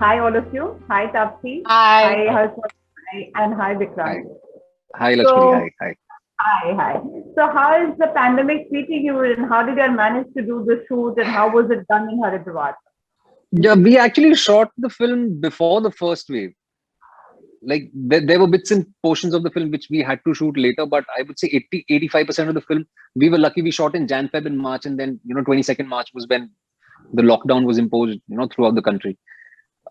Hi, all of you. Hi, Tapsi. Hi. Hi, Hi. Harshad. And hi, Hi. Vikrant. Hi, Lakshmi. So, Hi. Hi. hi. So, how is the pandemic treating you, and how did you manage to do the shoot, and how was it done in Haridwar? Yeah, we actually shot the film before the first wave. Like there were bits and portions of the film which we had to shoot later, but I would say 80-85% of the film, we were lucky we shot in Jan, Feb and March. And then, 22nd March was when the lockdown was imposed, throughout the country.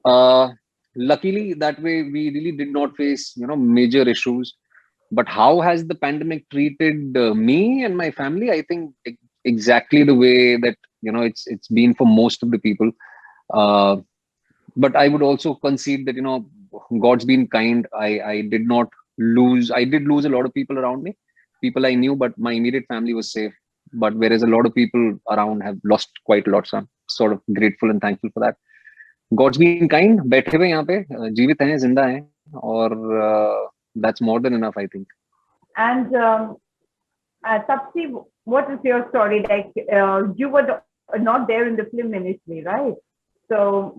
Uh, Luckily that way, we really did not face, major issues. But how has the pandemic treated me and my family? I think exactly the way that, it's been for most of the people. Uh, but I would also concede that God's been kind. I did lose a lot of people around me, people I knew, but my immediate family was safe. But whereas a lot of people around have lost quite a lot, so I'm sort of grateful and thankful for that. God's been kind. बैठे हुए यहाँ पे जीवित हैं, जिंदा हैं, और that's more than enough, I think. And Tapsi, what is your story? Like, you were not there in the film initially, right? So,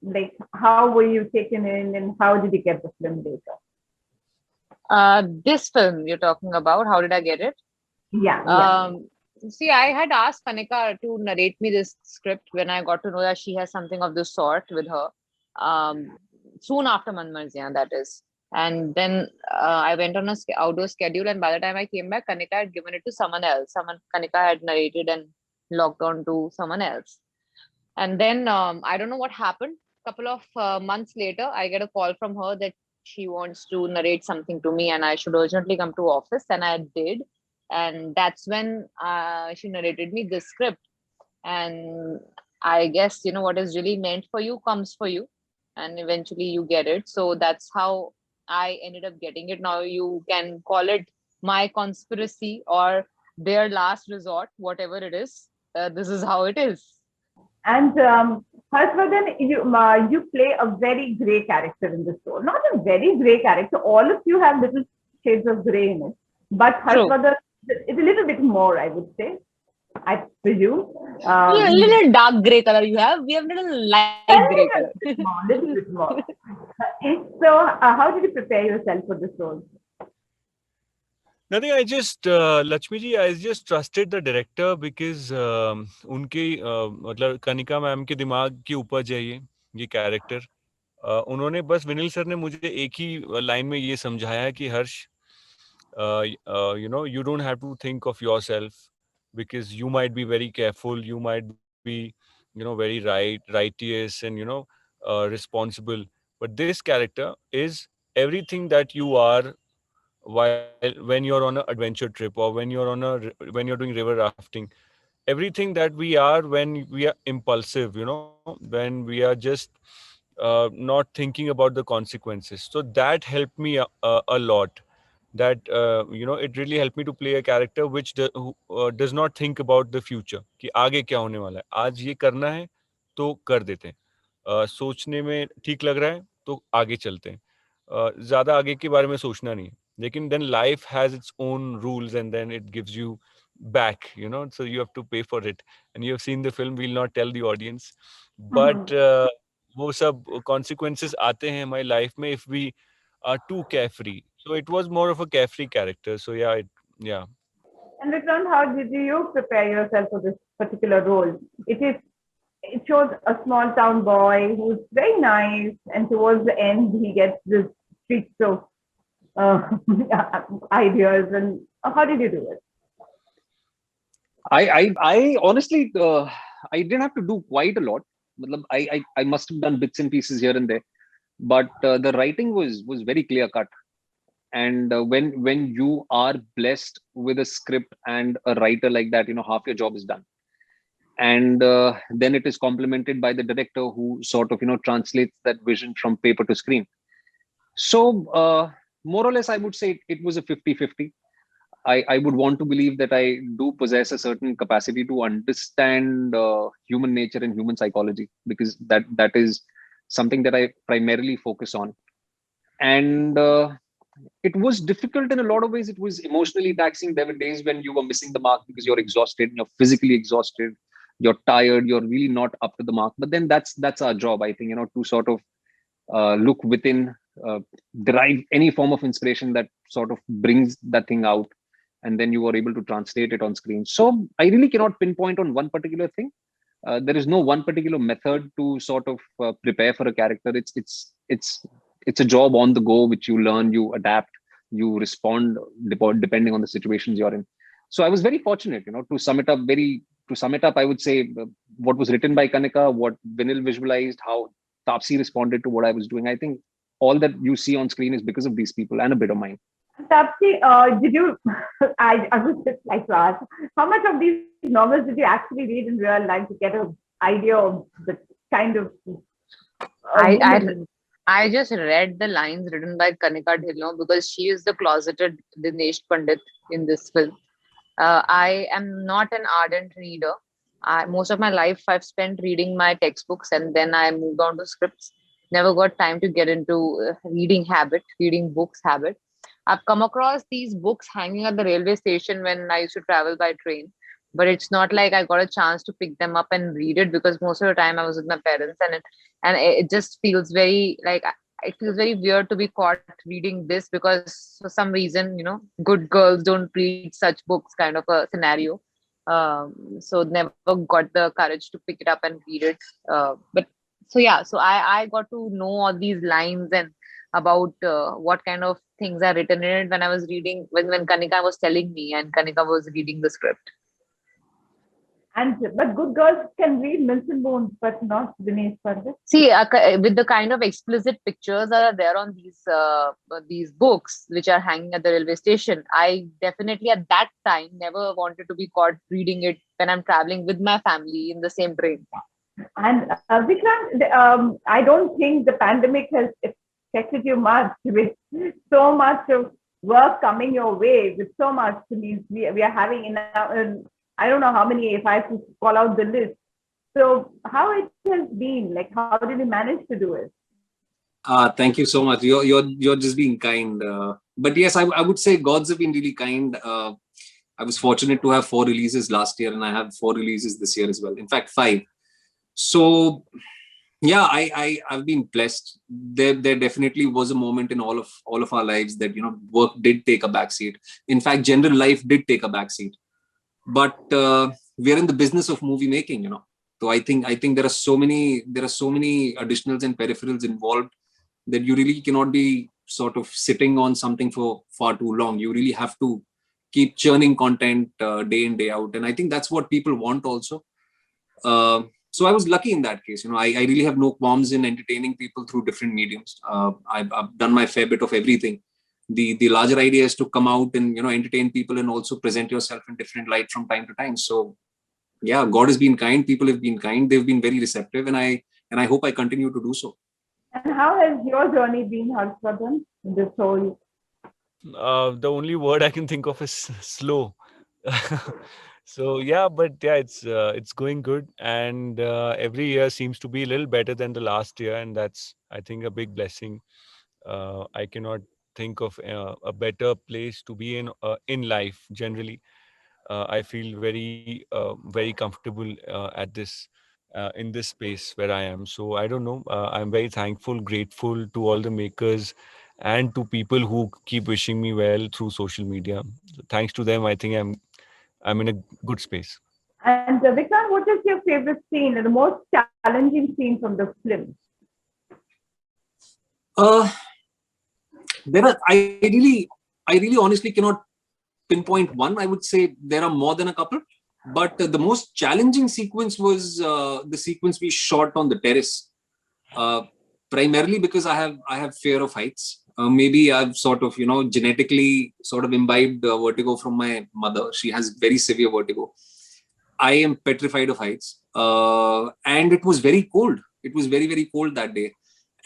like, how were you taken in, and how did you get the film later? This film you're talking about, how did I get it? Yeah, yeah. See, I had asked Kanika to narrate me this script when I got to know that she has something of this sort with her. Soon after Manmarziyan, that is. And then I went on a outdoor schedule, and by the time I came back, Kanika had given it to someone else. Kanika had narrated and logged on to someone else. And then I don't know what happened. Couple of months later, I get a call from her that she wants to narrate something to me, and I should urgently come to office. And I did, and that's when she narrated me this script. And I guess what is really meant for you comes for you, and eventually you get it. So that's how I ended up getting it. Now you can call it my conspiracy or their last resort, whatever it is. This is how it is. And Harshvardhan, you play a very grey character in this role. Not a very grey character. All of you have little shades of grey in it. But True. Harshvardhan is a little bit more, I would say. I presume. Yeah, a little dark gray color you have. We have little light A gray color. little bit more, little bit more. So, how did you prepare yourself for this role? Nothing. I just Lakshmi ji, I just trusted the director because उनके मतलब Kanika ma'am के दिमाग के ऊपर है ये character. उन्होंने बस विनिल सर ने मुझे एक ही लाइन में ये समझाया कि हर्ष, you don't have to think of yourself because you might be very careful, you might be very righteous and responsible, but this character is everything that you are while when you're on an adventure trip or when you're doing river rafting, everything that we are when we are impulsive, when we are just not thinking about the consequences. So that helped me a lot. That it really helped me to play a character who does not think about the future कि आगे क्या होने वाला है, आज ये करना है तो कर देते हैं, सोचने में ठीक लग रहा है तो आगे चलते हैं, ज्यादा आगे के बारे में सोचना नहीं है. लेकिन then life has its own rules and then it gives you back, so you have to pay for it. And you have seen the film, we'll not tell the audience, but वो सब consequences आते हैं हमारी life में if we are too carefree. So it was more of a carefree character. So yeah. And Vikrant, how did you prepare yourself for this particular role? It shows a small town boy who's very nice, and towards the end he gets this streaks of uh, ideas. And how did you do it? I honestly, I didn't have to do quite a lot. I must have done bits and pieces here and there, but the writing was very clear cut. And when you are blessed with a script and a writer like that, half your job is done. And then it is complemented by the director who sort of translates that vision from paper to screen. So more or less, I would say it was a 50-50. I would want to believe that I do possess a certain capacity to understand human nature and human psychology, because that is something that I primarily focus on. And it was difficult in a lot of ways. It was emotionally taxing. There were days when you were missing the mark because you're exhausted, you're physically exhausted. you're tired, you're really not up to the mark. But then that's our job, I think, to sort of look within, derive any form of inspiration that sort of brings that thing out, and then you are able to translate it on screen. So I really cannot pinpoint on one particular thing. There is no one particular method to sort of prepare for a character. It's a job on the go, which you learn, you adapt, you respond depending on the situations you're in. So I was very fortunate, to sum it up, I would say what was written by Kanika, what Vinil visualized, how Tapsi responded to what I was doing. I think all that you see on screen is because of these people and a bit of mine. Tapsi, did you, I would just like to ask, how much of these novels did you actually read in real life to get an idea of the kind of I just read the lines written by Kanika Dhillon because she is the closeted Dinesh Pandit in this film. I am not an ardent reader. Most of my life I've spent reading my textbooks, and then I moved on to scripts. Never got time to get into reading books habit. I've come across these books hanging at the railway station when I used to travel by train, but it's not like I got a chance to pick them up and read it because most of the time I was with my parents, and it just feels very like it feels very weird to be caught reading this because for some reason, good girls don't read such books kind of a scenario. So never got the courage to pick it up and read it. But so yeah, so I got to know all these lines and about what kind of things are written in it when I was reading when Kanika was telling me and Kanika was reading the script. But good girls can read Mills and Bones, but not Dinesh Pandit. See, with the kind of explicit pictures that are there on these books, which are hanging at the railway station, I definitely at that time never wanted to be caught reading it when I'm traveling with my family in the same train. And Vikrant, I don't think the pandemic has affected you much with so much of work coming your way, with so much we are having in I don't know how many, if I have to call out the list. So how it has been, like how did you manage to do it? Thank you so much. You're just being kind. But yes, I would say gods have been really kind. I was fortunate to have 4 releases last year, and I have 4 releases this year as well. In fact, 5. So yeah, I've been blessed. There definitely was a moment in all of our lives that work did take a backseat. In fact, general life did take a backseat. But we're in the business of movie making, So I think there are so many additionals and peripherals involved that you really cannot be sort of sitting on something for far too long. You really have to keep churning content day in, day out, and I think that's what people want also. So I was lucky in that case. I really have no qualms in entertaining people through different mediums. I've done my fair bit of everything. The larger idea is to come out and entertain people and also present yourself in different light from time to time. So yeah, God has been kind, people have been kind, they've been very receptive, and I hope I continue to do so. And how has your journey been, Harshvardhan, in this whole? The only word I can think of is slow. So yeah, but yeah, it's going good, and every year seems to be a little better than the last year, and that's, I think, a big blessing. I cannot think of a better place to be in life generally. I feel very comfortable at this in this space where I am. So I don't know. I'm very thankful, grateful to all the makers and to people who keep wishing me well through social media. Thanks to them, I think I'm in a good space. And Vikrant, what is your favorite scene and the most challenging scene from the film? I really honestly cannot pinpoint one. I would say there are more than a couple, but the most challenging sequence was the sequence we shot on the terrace, primarily because I have fear of heights. Maybe I've sort of genetically sort of imbibed vertigo from my mother. She has very severe vertigo. I am petrified of heights, and it was very cold. It was very, very cold that day.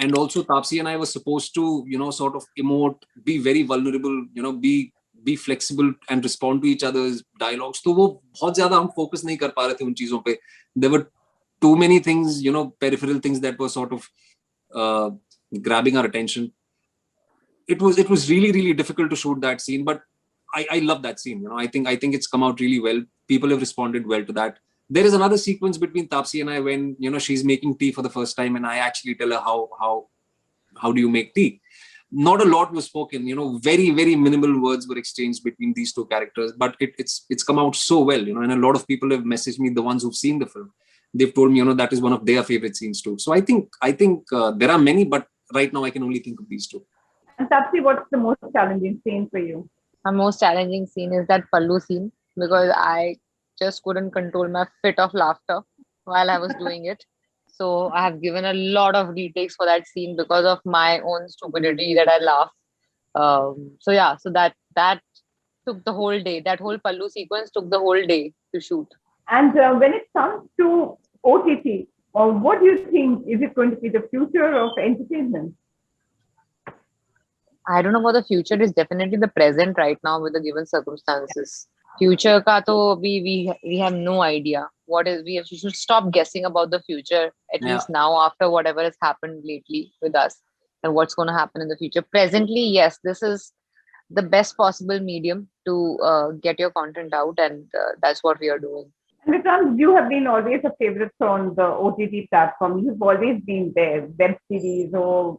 And also Tapsi and I were supposed to, sort of emote, be very vulnerable, be flexible and respond to each other's dialogues. So वो बहुत ज़्यादा हम focus नहीं कर पा रहे थे उन चीज़ों पे. There were too many things, peripheral things that were sort of grabbing our attention. It was really, really difficult to shoot that scene, but I love that scene. I think it's come out really well. People have responded well to that. There is another sequence between Taapsee and I when, you know, she's making tea for the first time and I actually tell her how do you make tea. Not a lot was spoken, you know, very, very minimal words were exchanged between these two characters, but it's come out so well, you know, and a lot of people have messaged me, the ones who've seen the film. They've told me, you know, that is one of their favorite scenes too. So I think there are many, but right now I can only think of these two. And Taapsee, what's the most challenging scene for you? My most challenging scene is that Pallu scene because I just couldn't control my fit of laughter while I was doing it. So I have given a lot of retakes for that scene because of my own stupidity that I laugh. So yeah, so that took the whole day. That whole Pallu sequence took the whole day to shoot. And when it comes to OTT, what do you think is it going to be the future of entertainment? I don't know what the future is. Definitely the present right now with the given circumstances. Future ka to we have no idea. We should stop guessing about the future at least now after whatever has happened lately with us and what's going to happen in the future. Presently, yes, this is the best possible medium to get your content out, and that's what we are doing. Vikrant, you have been always a favorite on the OTT platform. You've always been there, web series or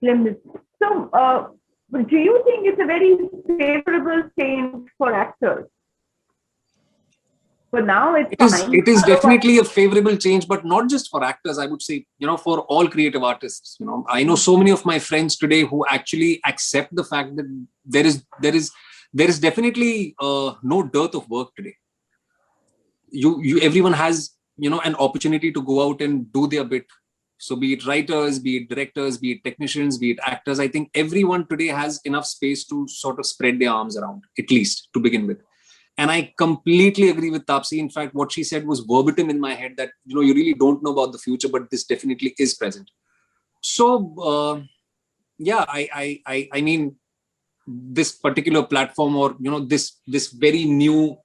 films. So, do you think it's a very favorable change for actors? For now, it is definitely a favorable change, but not just for actors. I would say, you know, for all creative artists. You know, I know so many of my friends today who actually accept the fact that there is definitely no dearth of work today. Everyone has, you know, an opportunity to go out and do their bit. So be it writers, be it directors, be it technicians, be it actors, I think everyone today has enough space to sort of spread their arms around, at least to begin with. And I completely agree with Taapsee. In fact, what she said was verbatim in my head that, you know, you really don't know about the future, but this definitely is present. So, yeah, I mean, this particular platform or, you know, this very new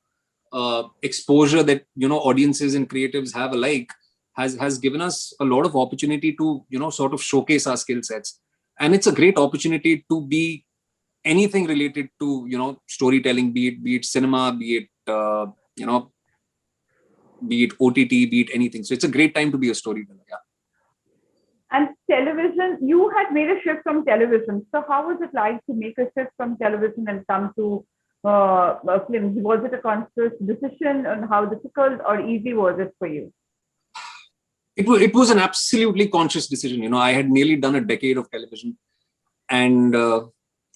exposure that, you know, audiences and creatives have alike has given us a lot of opportunity to, you know, sort of showcase our skill sets. And it's a great opportunity to be anything related to, you know, storytelling, be it cinema, be it, you know, be it OTT, be it anything. So it's a great time to be a storyteller. Yeah. And television, you had made a shift from television. So how was it like to make a shift from television and come to films? Was it a conscious decision, and how difficult or easy was it for you? It was an absolutely conscious decision. You know, I had nearly done a decade of television, and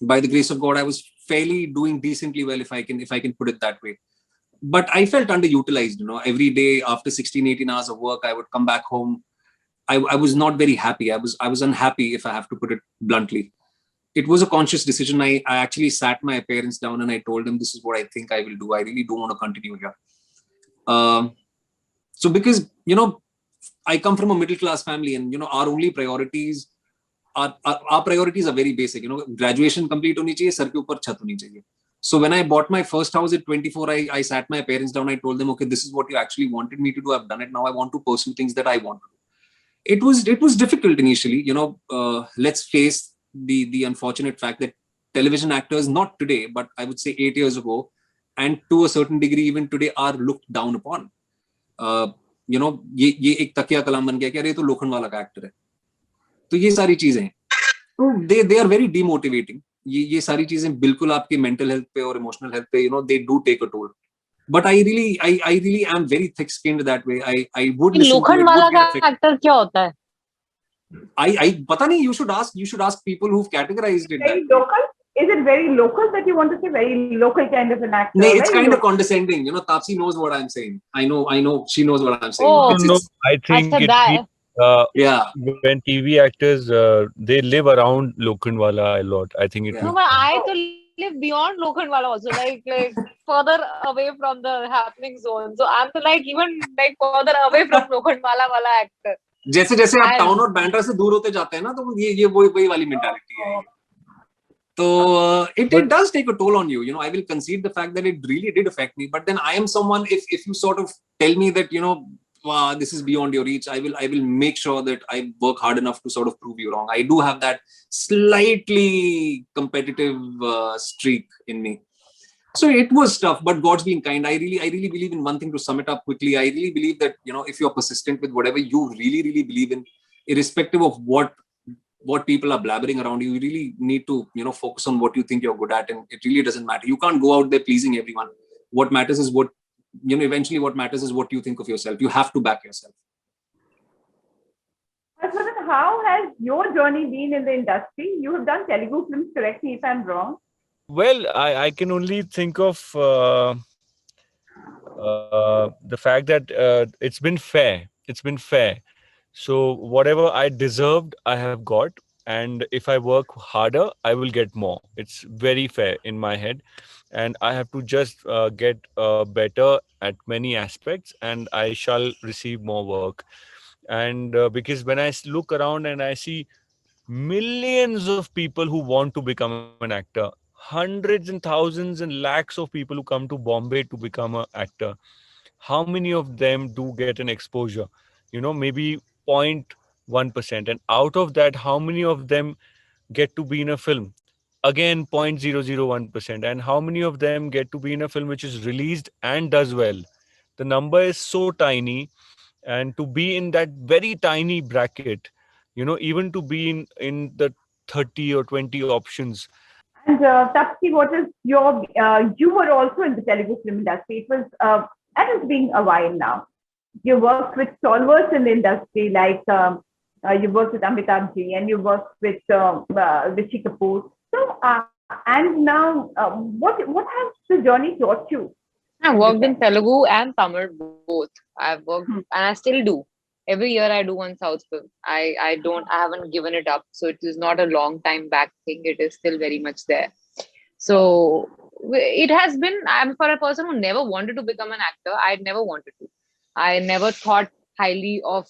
by the grace of God, I was fairly doing decently well, if I can put it that way. But I felt underutilized. You know, every day after 16, 18 hours of work, I would come back home. I was not very happy. I was unhappy, if I have to put it bluntly. It was a conscious decision. I actually sat my parents down and I told them, this is what I think I will do. I really don't want to continue here. So because, you know, I come from a middle class family, and, you know, our only priorities our priorities are very basic. You know, graduation complete honi chahiye, sar ke upar chhat honi chahiye. So when I bought my first house at 24, I sat my parents down. I told them, okay, this is what you actually wanted me to do. I've done it. Now I want to pursue things that I want to do. It was difficult initially. You know, let's face the unfortunate fact that television actors, not today, but I would say 8 years ago, and to a certain degree even today, are looked down upon. You know, ये एक तकिया कलाम बन गया कि अरे तो लोखंड वाला का एक्टर है. तो ये सारी चीजें हैं. तो they are very demotivating. ये सारी चीजें बिल्कुल आपके mental health पे और emotional health पे, you know, they do take a toll. But I really am very thick-skinned that way. I would listen to it. लोखंड वाला का एक्टर क्या होता है? I पता नहीं. You should ask people who've categorized it. Very local? Is it very local that you want to say? Very local kind of an actor? No, it's kind of condescending. You know, Taapsee knows what I'm saying. I know. She knows what I'm saying. Oh, no, I think yeah. When TV actors they live around Lokhandwala a lot. I think it. No, but I to live beyond Lokhandwala also, like further away from the happening zone. So I'm to like even like further away from Lokhandwala wala actor. जैसे आप town और बैंड्रा से दूर होते जाते हैं ना, तो ये वही वाली मेंटालिटी है. So it does take a toll on you. You know, I will concede the fact that it really did affect me. But then I am someone, if you sort of tell me that, you know, this is beyond your reach, I will make sure that I work hard enough to sort of prove you wrong. I do have that slightly competitive streak in me. So it was tough, but God's been kind. I really believe in one thing, to sum it up quickly. I really believe that, if you're persistent with whatever you really believe in, irrespective of what people are blabbering around you, you really need to, focus on what you think you're good at. And it really doesn't matter. You can't go out there pleasing everyone. What matters is eventually what matters is what you think of yourself. You have to back yourself. Harshvardhan, how has your journey been in the industry? You have done Telugu films, correct me if I'm wrong. Well, I can only think of the fact that it's been fair. It's been fair. So whatever I deserved, I have got. And if I work harder, I will get more. It's very fair in my head. And I have to just get better at many aspects, and I shall receive more work. And because when I look around and I see millions of people who want to become an actor, hundreds and thousands and lakhs of people who come to Bombay to become an actor, how many of them do get an exposure? Maybe 0.1%. And out of that, how many of them get to be in a film? Again, 0.001%. And how many of them get to be in a film which is released and does well? The number is so tiny. And to be in that very tiny bracket, even to be in the 30 or 20 options. And Tapsi, what is your, you were also in the Telugu film industry. That has been a while now. You worked with stalwarts in the industry, like you worked with Amitabh Ji and you worked with Rishi Kapoor. So, and now, what has the journey taught you? I worked in Telugu and Tamil both. I've worked and I still do. Every year I do one South film. I haven't given it up. So it is not a long time back thing. It is still very much there. So it has been, I'm for a person who never wanted to become an actor. I never wanted to. I never thought highly of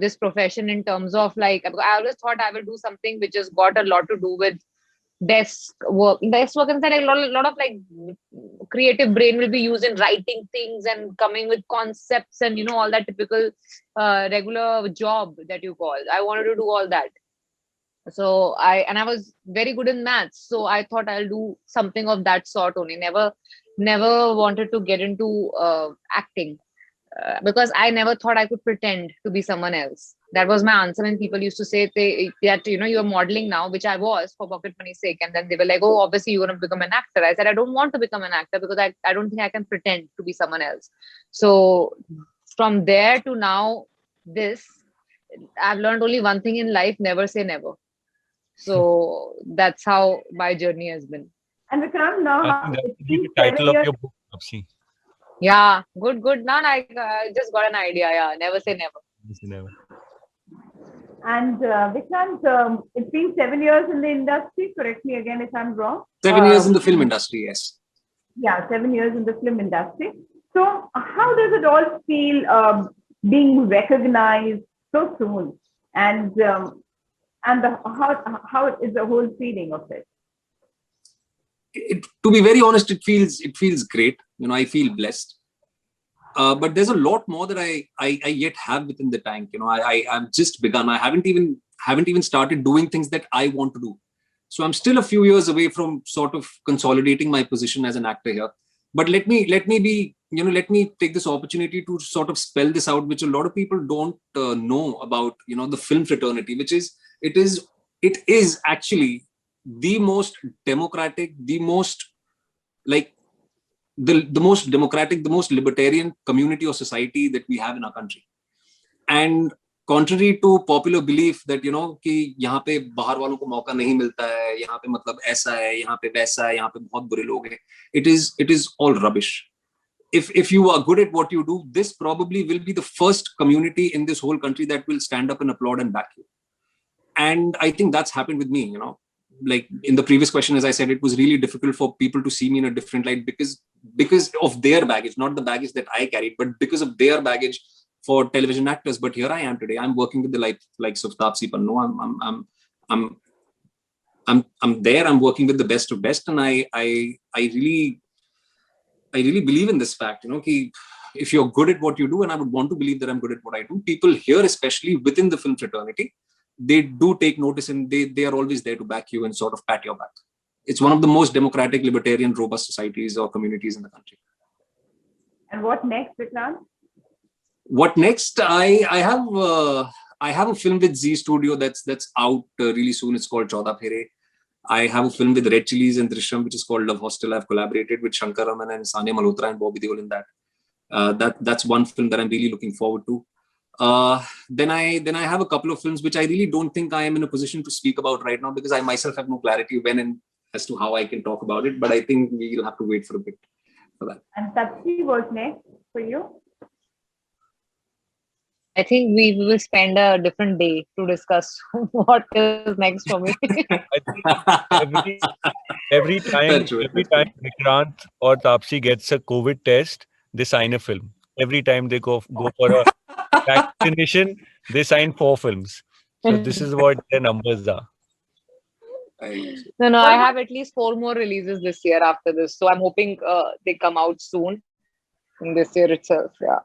this profession in terms of like, I always thought I will do something which has got a lot to do with desk work and like a lot of like creative brain will be used in writing things and coming with concepts and all that typical regular job that you call. I wanted to do all that. So I was very good in maths, so I thought I'll do something of that sort only. Never wanted to get into acting because I never thought I could pretend to be someone else. That was my answer when people used to say that you're modeling now, which I was for pocket money's sake, and then they were like, oh, obviously you're going to become an actor. I said I don't want to become an actor because I don't think I can pretend to be someone else. So from there to now, I've learned only one thing in life: never say never. So that's how my journey has been. And Vikram, now I think that's the title of your book, Tapsi. Yeah, good. Now I just got an idea. Yeah, never say never. Never. And Vikrant, it's been 7 years in the industry. Correct me again if I'm wrong. 7 years in the film industry, yes. Yeah, 7 years in the film industry. So how does it all feel being recognized so soon? And how is the whole feeling of it? To be very honest, it feels great. I feel blessed. But there's a lot more that I yet have within the tank. I've just begun. I haven't even started doing things that I want to do. So I'm still a few years away from sort of consolidating my position as an actor here. But let me take this opportunity to sort of spell this out, which a lot of people don't know about, the film fraternity, which is, it is actually the most democratic, the most like the most democratic, the most libertarian community or society that we have in our country. And contrary to popular belief that कि यहाँ पे बाहर वालों को मौका नहीं मिलता है, यहाँ पे मतलब ऐसा है, यहाँ पे वैसा है, यहाँ पे बहुत बुरे लोग हैं, it is all rubbish. If you are good at what you do, this probably will be the first community in this whole country that will stand up and applaud and back you. And I think that's happened with me. Like in the previous question, as I said, it was really difficult for people to see me in a different light because of their baggage, not the baggage that I carried, but because of their baggage for television actors. But here I am today. I'm working with the likes of Taapsee Pannu. I'm there. I'm working with the best of best, and I really believe in this fact. If you're good at what you do, and I would want to believe that I'm good at what I do, people here, especially within the film fraternity, they do take notice, and they are always there to back you and sort of pat your back. it's one of the most democratic, libertarian, robust societies or communities in the country. And what next, Vikrant? What next? I have a film with Z Studio that's out really soon. It's called Chauda Phere. I have a film with Red Chillies and Drishyam, which is called Love Hostel. I've collaborated with Shankar Raman and Sania Malhotra and Bobby Deol in that. That's one film that I'm really looking forward to. Then I have a couple of films which I really don't think I am in a position to speak about right now, because I myself have no clarity when and as to how I can talk about it. But I think we'll have to wait for a bit for that. And Sakshi, what's next for you? I think we will spend a different day to discuss what is next for me. I think every time Vikrant or Tapsi gets a COVID test, they sign a film. Every time they go for a vaccination, they sign 4 films. So this is what their numbers are. No, I have at least 4 more releases this year after this. So I'm hoping they come out soon in this year itself. Yeah.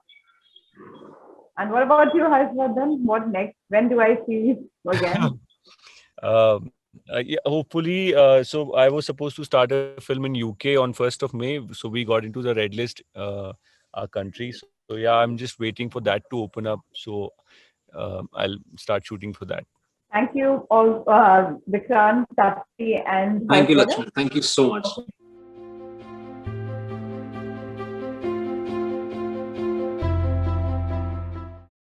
And what about you, Harshvardhan? What next? When do I see you again? Yeah, hopefully. So I was supposed to start a film in UK on 1st of May. So we got into the red list, our country. So yeah, I'm just waiting for that to open up. So I'll start shooting for that. Thank you all, Vikrant, Tapsi, and Thank you, Harshvardhan. Lakshmi. Thank you so much.